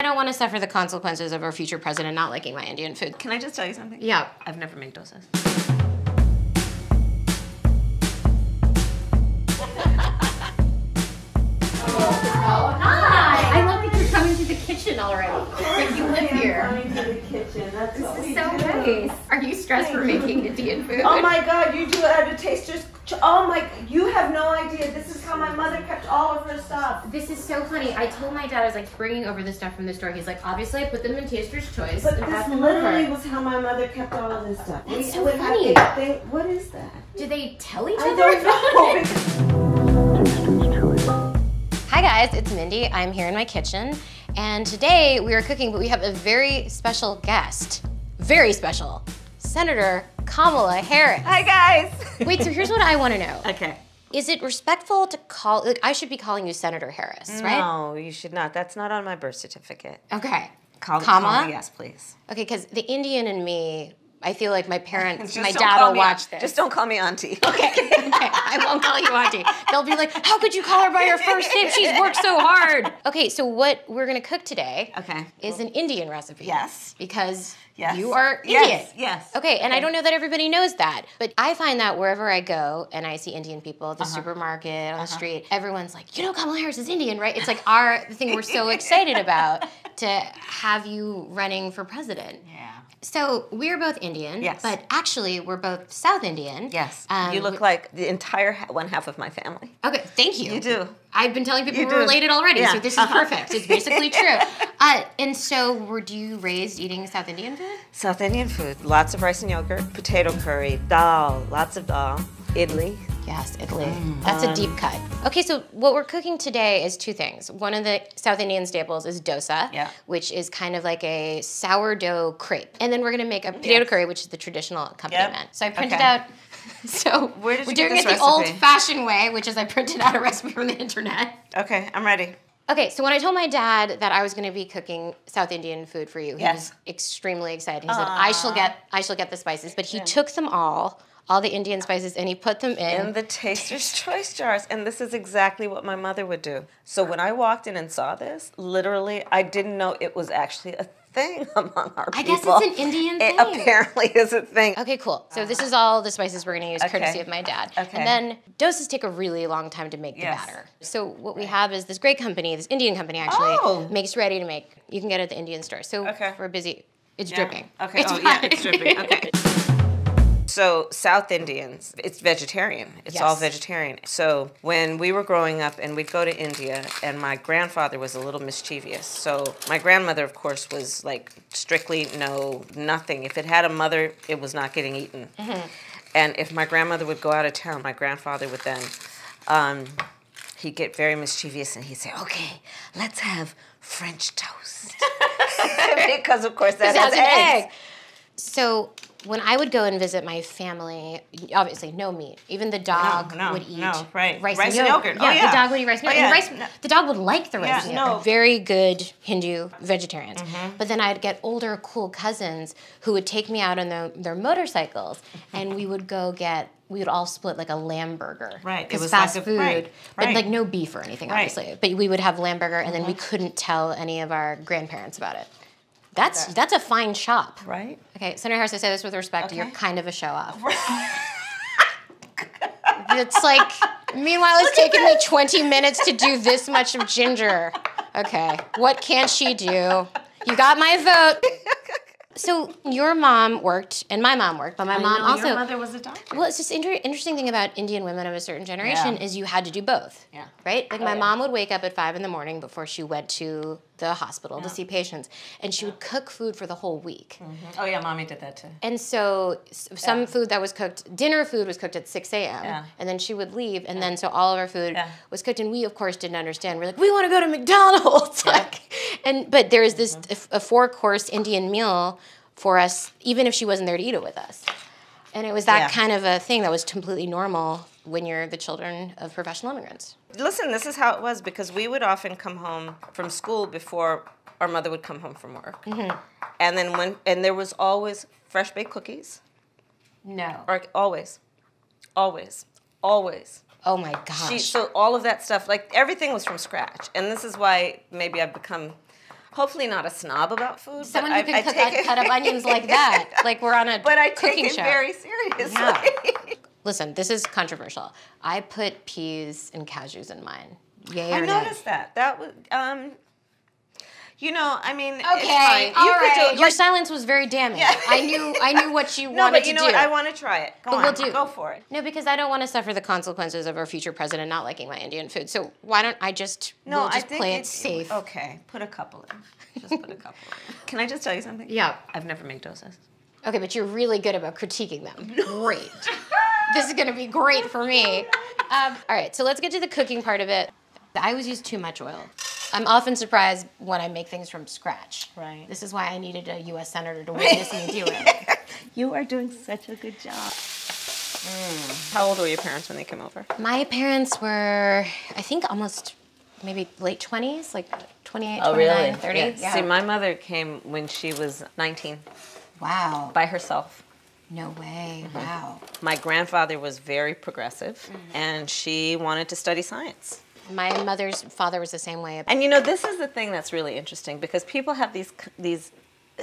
don't want to suffer the consequences of our future president not liking my Indian food. Can I just tell you something? Yeah. I've never made dosas. Oh, hi! I love that you're coming to the kitchen already. Like you live here. Coming to the kitchen. That's This is so nice. Are you stressed for making Indian food? Oh my God, you do it at a taster's. Oh my, you have no idea. This is how my mother kept all of her stuff. This is so funny. I told my dad I was like bringing over the stuff from the store. He's like, obviously I put them in Taster's Choice. But and this brought them literally over. was how my mother kept all of this stuff. That's so would have funny. to think, what is that? Do they tell each I other? don't know. Taster's Choice. Hi guys, it's Mindy. I'm here in my kitchen. And today we are cooking, but we have a very special guest. Very special. Senator Kamala Harris. Hi, guys. Wait, so here's what I want to know. Okay. Is it respectful to call, like I should be calling you Senator Harris, right? No, you should not. That's not on my birth certificate. Okay. Call Kamala? Yes, please. Okay, because the Indian in me, I feel like my parents, Just my don't dad call will me watch this. Just don't call me auntie. Okay, I won't call you auntie. They'll be like, how could you call her by her first name? She's worked so hard. Okay, so what we're gonna cook today is an Indian recipe. Yes. Because Yes. you are Indian. Yes. Okay, and I don't know that everybody knows that, but I find that wherever I go and I see Indian people at the supermarket, on the street, everyone's like, you know Kamala Harris is Indian, right? It's like the thing we're so excited about to have you running for president. Yeah. So we're both Indian, Yes. but actually we're both South Indian. Yes. You look like the entire one half of my family. Okay, thank you. You do. I've been telling people You we're do. related already, Yeah. so this is perfect. It's basically true. And so were you raised eating South Indian food? South Indian food. Lots of rice and yogurt, potato curry, dal, lots of dal, idli. Yes, Italy. That's a deep cut. Okay, so what we're cooking today is two things. One of the South Indian staples is dosa, which is kind of like a sourdough crepe. And then we're gonna make a potato curry, which is the traditional accompaniment. So I printed out, so Where did we're you doing get it this the recipe? old-fashioned way, which is I printed out a recipe from the internet. Okay, I'm ready. Okay, so when I told my dad that I was going to be cooking South Indian food for you, he was extremely excited. He said, "I shall get the spices," but he took them all the Indian spices, and he put them in the Taster's Choice jars, and this is exactly what my mother would do. So when I walked in and saw this, literally, I didn't know it was actually a thing among our people. I guess it's an Indian thing. It apparently is a thing. Okay, cool. So this is all the spices we're going to use, courtesy of my dad. Okay. And then dosas take a really long time to make the batter. So what we have is this great company, this Indian company actually, makes ready to make. You can get it at the Indian store. So we're busy. It's dripping. Okay. It's It's dripping. Okay. So South Indians, it's vegetarian. It's all vegetarian. So when we were growing up and we'd go to India, and my grandfather was a little mischievous. So my grandmother, of course, was like strictly no, nothing. If it had a mother, it was not getting eaten. And if my grandmother would go out of town, my grandfather would then, he'd get very mischievous and he'd say, okay, let's have French toast. Because of course that has an eggs. egg. So when I would go and visit my family, obviously no meat. Even the dog would eat rice and yogurt. Yeah, the dog would eat rice and yogurt. And the dog would like the rice and yogurt. Very good Hindu vegetarians. But then I'd get older, cool cousins who would take me out on their motorcycles, and we would all split like a lamb burger. Right. It Because was fast like food, but like no beef or anything, obviously. But we would have lamb burger, and then we couldn't tell any of our grandparents about it. That's a fine shop. Right. Okay, Senator Harris, I say this with respect. You're kind of a show-off. It's like, meanwhile, it's taken me 20 minutes to do this much of ginger. Okay, what can't she do? You got my vote. So your mom worked, and my mom worked, but my mom also... Your mother was a doctor. Well, it's just interesting thing about Indian women of a certain generation is you had to do both, right? Like my mom would wake up at 5 in the morning before she went to the hospital to see patients, and she would cook food for the whole week. Oh yeah, Mommy did that too. And so some food that was cooked, dinner food was cooked at 6 a.m. And then she would leave, and then so all of our food was cooked, and we of course didn't understand. We're like, we want to go to McDonald's, but there is this a 4-course Indian meal for us, even if she wasn't there to eat it with us. And it was that kind of a thing that was completely normal when you're the children of professional immigrants. Listen, this is how it was, because we would often come home from school before our mother would come home from work. And then there was always fresh baked cookies. No. Or always. Oh my gosh. So all of that stuff, like everything was from scratch. And this is why maybe I've become hopefully not a snob about food. Someone who can cut up onions like that. Like we're on a but I cooking take it show. very seriously. Yeah. Listen, this is controversial. I put peas and cashews in mine. Yay or nay? I noticed that. That was, you know, I mean, okay, it's fine. all right. Your silence was very damning. Yeah. I knew what you wanted to do. No, but you know what? I want to try it. Go for it. No, because I don't want to suffer the consequences of our future president not liking my Indian food. So why don't I just play it safe? Okay, put a couple in. Just put a couple in. Can I just tell you something? Yeah. I've never made dosas. Okay, but you're really good about critiquing them. Great. This is going to be great for me. All right, so let's get to the cooking part of it. I always use too much oil. I'm often surprised when I make things from scratch. Right. This is why I needed a U.S. Senator to witness me do it. You are doing such a good job. How old were your parents when they came over? My parents were, I think, almost maybe late 20s, like 28, 29, really? 30. Yeah. See, my mother came when she was 19. Wow. By herself. No way. Wow. My grandfather was very progressive, and she wanted to study science. My mother's father was the same way. And you know, this is the thing that's really interesting, because people have these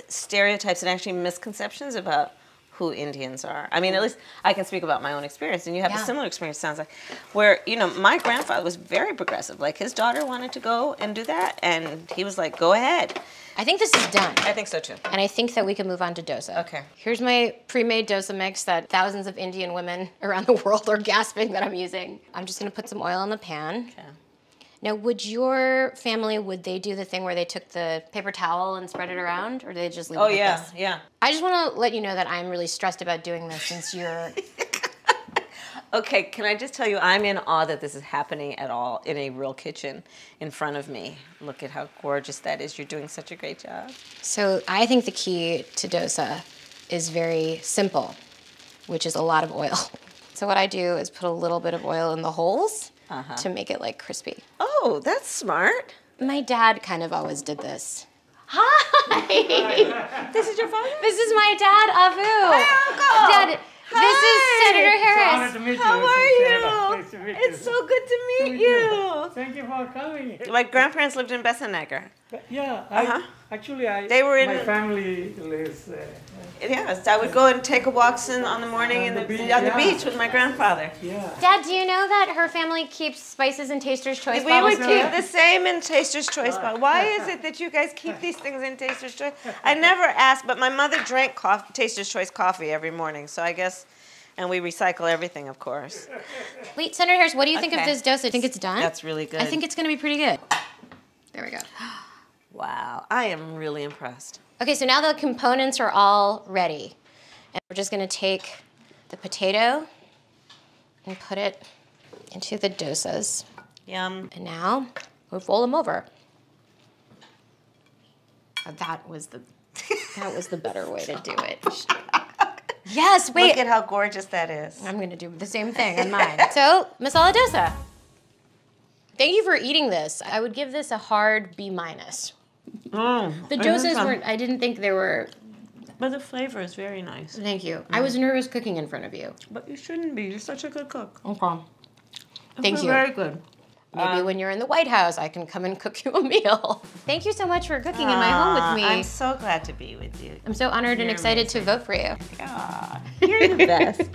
stereotypes and actually misconceptions about who Indians are. I mean, at least I can speak about my own experience, and you have a similar experience, sounds like, where, you know, my grandfather was very progressive. Like, his daughter wanted to go and do that, and he was like, go ahead. I think this is done. I think so, too. And I think that we can move on to dosa. Okay. Here's my pre-made dosa mix that thousands of Indian women around the world are gasping that I'm using. I'm just going to put some oil in the pan. Okay. Now, would your family, would they do the thing where they took the paper towel and spread it around, or do they just leave it like this? Yeah. I just want to let you know that I'm really stressed about doing this since you're... Okay, can I just tell you, I'm in awe that this is happening at all in a real kitchen in front of me. Look at how gorgeous that is. You're doing such a great job. So I think the key to dosa is very simple, which is a lot of oil. So what I do is put a little bit of oil in the holes to make it like crispy. Oh, that's smart. My dad kind of always did this. Hi! This is your father? This is my dad, Avu. Hi, Uncle. Dad, this is Senator Harris. To meet How you. are you? Nice to meet It's you. so good to meet you. Thank you for coming. My grandparents lived in Besanagar. Yeah, They were in. my family lives there. Yes, I would go and take a walks on the morning on the beach with my grandfather. Yeah. Dad, do you know that her family keeps spices in Taster's Choice We bottles? would keep the same in Taster's Choice bottle. Why is it that you guys keep these things in Taster's Choice? I never asked, but my mother drank Taster's Choice coffee every morning, so I guess, and we recycle everything, of course. Wait, Senator Harris, what do you think of this dosa? Think it's done? That's really good. I think it's going to be pretty good. There we go. Wow, I am really impressed. Okay, so now the components are all ready. And we're just going to take the potato and put it into the dosas. Yum. And now we'll fold them over. That was the better way to do it. Yes, wait. Look at how gorgeous that is. I'm going to do the same thing on mine. So, masala dosa. Thank you for eating this. I would give this a hard B-. The dosas weren't, I didn't think they were... But the flavor is very nice. Thank you. I was nervous cooking in front of you. But you shouldn't be. You're such a good cook. Okay. Thank you. Very good. Maybe when you're in the White House, I can come and cook you a meal. Thank you so much for cooking in my home with me. I'm so glad to be with you. I'm so honored and excited to vote for you. God, you're the best.